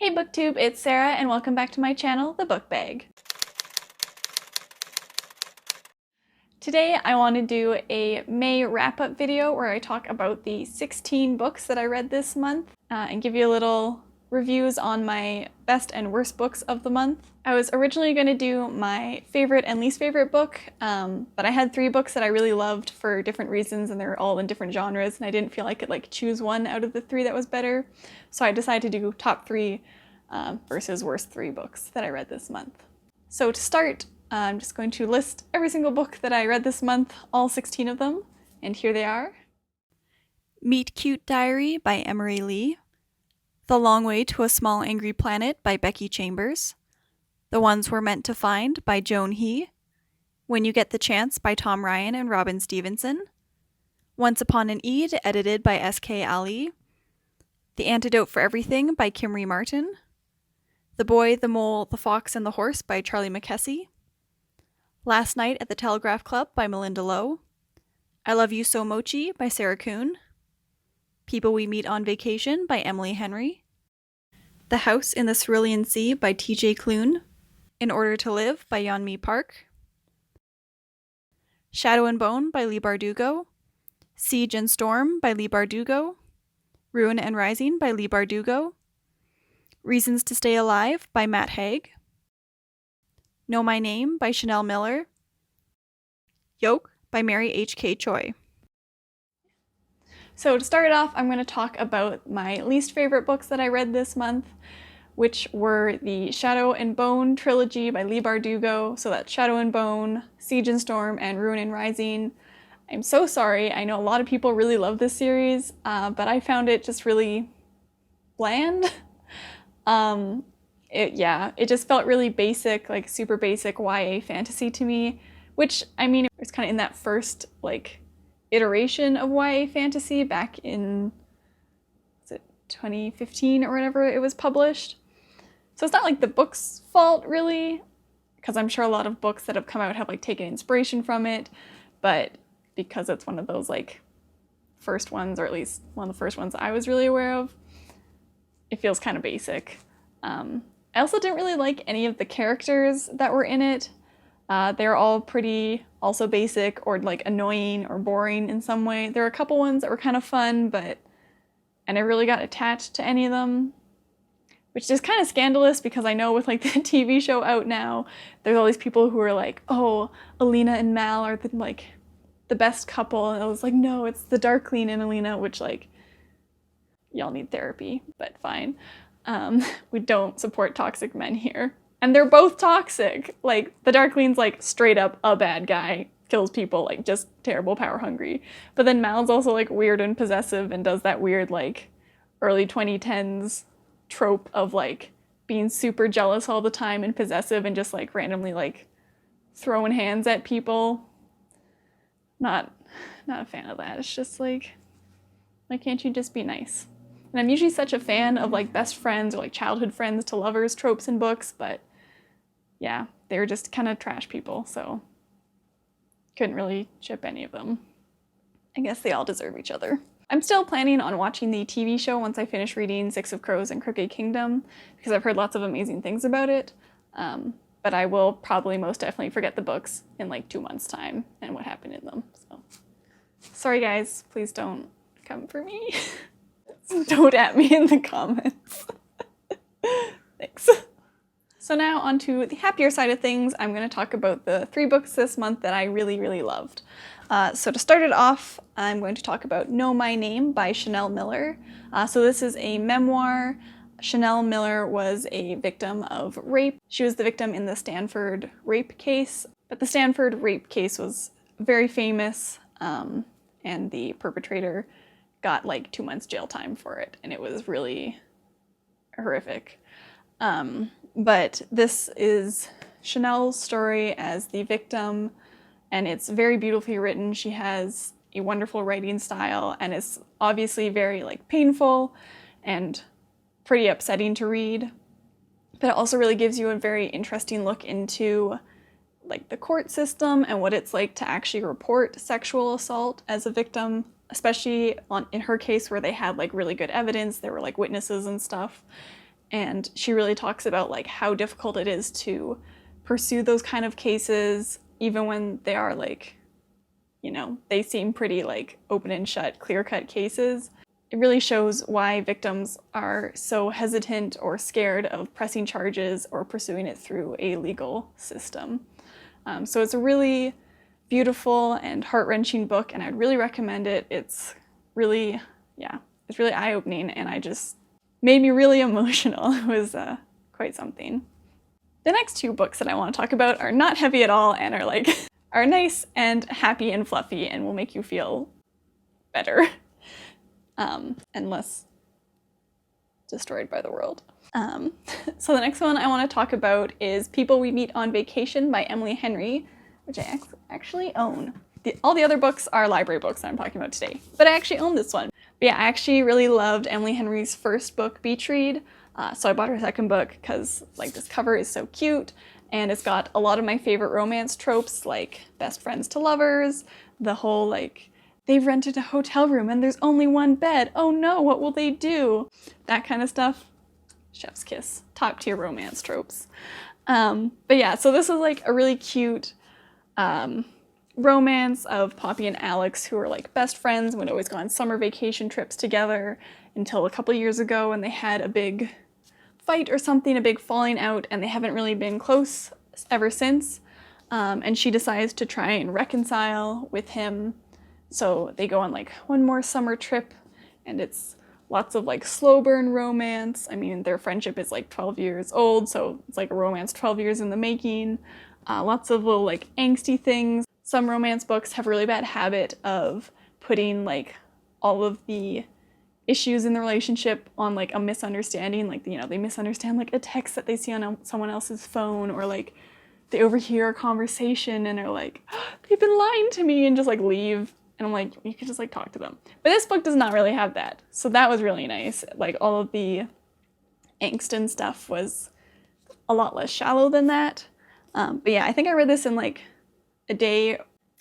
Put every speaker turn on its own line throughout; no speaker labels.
Hey BookTube, it's Sarah and welcome back to my channel, The Book Bag. Today I want to do a May wrap-up video where I talk about the 16 books that I read this month and give you a little reviews on my best and worst books of the month. I was originally going to do my favorite and least favorite book, but I had 3 books that I really loved for different reasons and they're all in different genres and I didn't feel I could choose one out of the 3 that was better. So I decided to do top 3 versus worst 3 books that I read this month. So to start, I'm just going to list every single book that I read this month, all 16 of them, and here they are. Meet Cute Diary by Emery Leigh, The Long Way to a Small Angry Planet by Becky Chambers, The Ones We're Meant to Find by Joan He, When You Get the Chance by Tom Ryan and Robin Stevenson, Once Upon an Eid, edited by S.K. Ali, The Antidote for Everything by Kimry Martin, The Boy, the Mole, the Fox, and the Horse by Charlie McKessie, Last Night at the Telegraph Club by Melinda Lowe, I Love You So Mochi by Sarah Klune, People We Meet on Vacation by Emily Henry, The House in the Cerulean Sea by T.J. Klune, In Order to Live by Yeonmi Park, Shadow and Bone by Leigh Bardugo, Siege and Storm by Leigh Bardugo, Ruin and Rising by Leigh Bardugo, Reasons to Stay Alive by Matt Haig, Know My Name by Chanel Miller, Yoke by Mary H.K. Choi. So to start off, I'm going to talk about my least favorite books that I read this month, which were the Shadow and Bone trilogy by Leigh Bardugo. So that's Shadow and Bone, Siege and Storm, and Ruin and Rising. I'm so sorry. I know a lot of people really love this series, but I found it just really bland. It just felt really basic, super basic YA fantasy to me, which, I mean, it was kind of in that first, iteration of YA fantasy back in, was it 2015 or whatever it was published? So it's not like the book's fault, really, because I'm sure a lot of books that have come out have, taken inspiration from it, but because it's one of those, first ones, or at least one of the first ones I was really aware of, it feels kind of basic. I also didn't really like any of the characters that were in it. They're all pretty also basic or annoying or boring in some way. There are a couple ones that were kind of fun, but I never really got attached to any of them, which is kind of scandalous because I know with the TV show out now, there's all these people who are like, oh, Alina and Mal are the best couple, and I was like, no, it's the Darkling and Alina, which y'all need therapy, but fine. We don't support toxic men here. And they're both toxic. The Darkling's straight up a bad guy, kills people, just terrible, power hungry. But then Mal's also weird and possessive and does that weird early 2010s trope of being super jealous all the time and possessive and just randomly throwing hands at people. Not a fan of that. It's just why can't you just be nice? And I'm usually such a fan of best friends or childhood friends to lovers tropes in books, but yeah, they're just kind of trash people, so couldn't really ship any of them. I guess they all deserve each other. I'm still planning on watching the TV show once I finish reading Six of Crows and Crooked Kingdom, because I've heard lots of amazing things about it, but I will probably most definitely forget the books in 2 months' time and what happened in them, so. Sorry guys, please don't come for me. Don't at me in the comments. Thanks. So now on to the happier side of things. I'm going to talk about the 3 books this month that I really, really loved. So to start it off, I'm going to talk about Know My Name by Chanel Miller. So this is a memoir. Chanel Miller was a victim of rape. She was the victim in the Stanford rape case, but the Stanford rape case was very famous, and the perpetrator got 2 months jail time for it, and it was really horrific. But this is Chanel's story as the victim, and it's very beautifully written. She has a wonderful writing style, and it's obviously very painful and pretty upsetting to read, but it also really gives you a very interesting look into the court system and what it's like to actually report sexual assault as a victim, especially in her case where they had really good evidence, there were witnesses and stuff, And she really talks about like how difficult it is to pursue those kind of cases, even when they are like, you know, they seem pretty like open and shut, clear-cut cases. It really shows why victims are so hesitant or scared of pressing charges or pursuing it through a legal system. So it's a really beautiful and heart-wrenching book, and I'd really recommend it. It's really, it's really eye-opening, and I just made me really emotional. It was quite something. The next two books that I want to talk about are not heavy at all and are like are nice and happy and fluffy and will make you feel better and less destroyed by the world. So the next one I want to talk about is People We Meet on Vacation by Emily Henry, which I actually own. All the other books are library books that I'm talking about today, but I actually own this one. But yeah, I actually really loved Emily Henry's first book, Beach Read, so I bought her second book because like this cover is so cute, and it's got a lot of my favorite romance tropes like best friends to lovers, the whole like they've rented a hotel room and there's only one bed, oh no, what will they do? That kind of stuff. Chef's kiss, top tier romance tropes. But yeah, so this is like a really cute romance of Poppy and Alex, who are like best friends and would always go on summer vacation trips together until a couple years ago when they had a big fight or something, a big falling out, and they haven't really been close ever since. And she decides to try and reconcile with him. So they go on like one more summer trip, and it's lots of like slow burn romance. I mean, their friendship is like 12 years old, so it's like a romance 12 years in the making. Lots of little like angsty things. Some romance books have a really bad habit of putting like all of the issues in the relationship on like a misunderstanding. Like, you know, they misunderstand like a text that they see on someone else's phone, or like they overhear a conversation and are like, oh, they've been lying to me, and just like leave. And I'm like, you could just like talk to them. But this book does not really have that. So that was really nice. Like all of the angst and stuff was a lot less shallow than that. But yeah, I think I read this in like a day,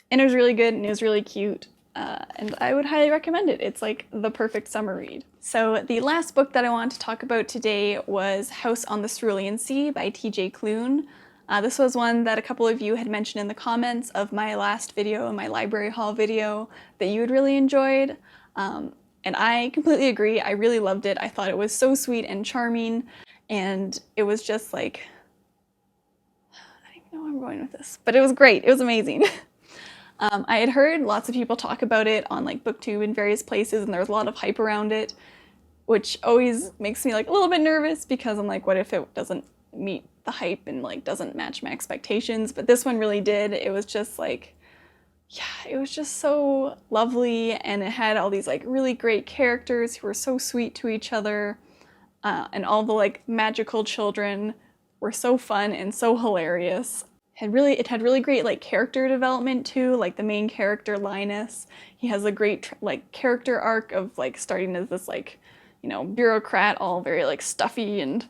and it was really good and it was really cute. And I would highly recommend it. It's like the perfect summer read. So the last book that I wanted to talk about today was House on the Cerulean Sea by T.J. Klune. This was one that a couple of you had mentioned in the comments of my last video, my library haul video, that you had really enjoyed. And I completely agree. I really loved it. I thought it was so sweet and charming, and it was just like, I don't even know where I'm going with this, but it was great. It was amazing. I had heard lots of people talk about it on like BookTube and various places, and there was a lot of hype around it, which always makes me like a little bit nervous because I'm like, what if it doesn't meet the hype and like doesn't match my expectations? But this one really did. It was just like, yeah, it was just so lovely, and it had all these like really great characters who were so sweet to each other, and all the like magical children were so fun and so hilarious. It had really great like character development too. Like the main character, Linus, he has a great like character arc of like starting as this like, you know, bureaucrat, all very like stuffy and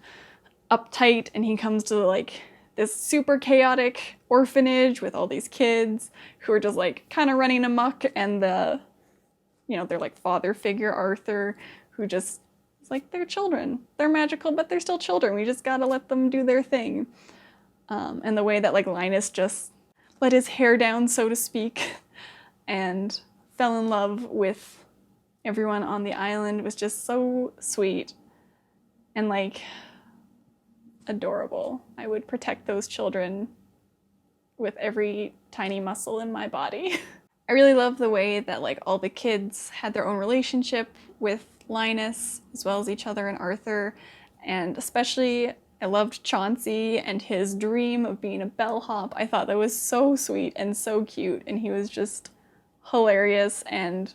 uptight, and he comes to like this super chaotic orphanage with all these kids who are just like kind of running amok, and the, you know, their like father figure, Arthur, who just is like, they're children, they're magical, but they're still children, we just gotta let them do their thing. And the way that like Linus just let his hair down, so to speak, and fell in love with everyone on the island was just so sweet and like adorable. I would protect those children with every tiny muscle in my body. I really love the way that like all the kids had their own relationship with Linus as well as each other and Arthur, and especially I loved Chauncey and his dream of being a bellhop. I thought that was so sweet and so cute, and he was just hilarious and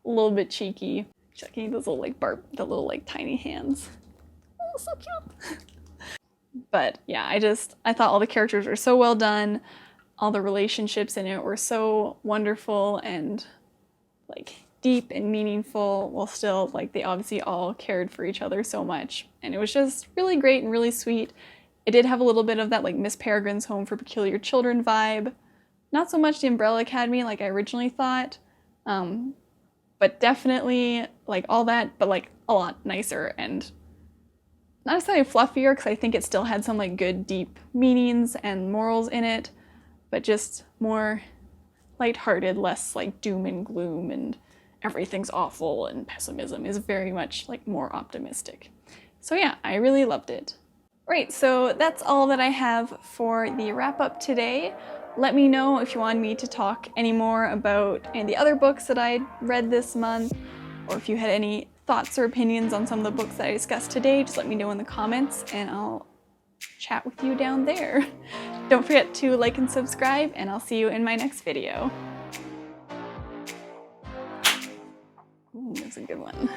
a little bit cheeky. Checking those little like the little like tiny hands. Oh, so cute. But yeah, I thought all the characters were so well done. All the relationships in it were so wonderful and like deep and meaningful, while still like they obviously all cared for each other so much. And it was just really great and really sweet. It did have a little bit of that like Miss Peregrine's Home for Peculiar Children vibe. Not so much the Umbrella Academy like I originally thought, but definitely like all that, but like a lot nicer and not necessarily fluffier, because I think it still had some like good deep meanings and morals in it, but just more lighthearted, less like doom and gloom and everything's awful and pessimism. Is very much like more optimistic. So yeah, I really loved it. Right, so that's all that I have for the wrap up today. Let me know if you want me to talk any more about any of the other books that I read this month, or if you had any thoughts or opinions on some of the books that I discussed today. Just let me know in the comments and I'll chat with you down there. Don't forget to like and subscribe, and I'll see you in my next video. Ooh, that's a good one.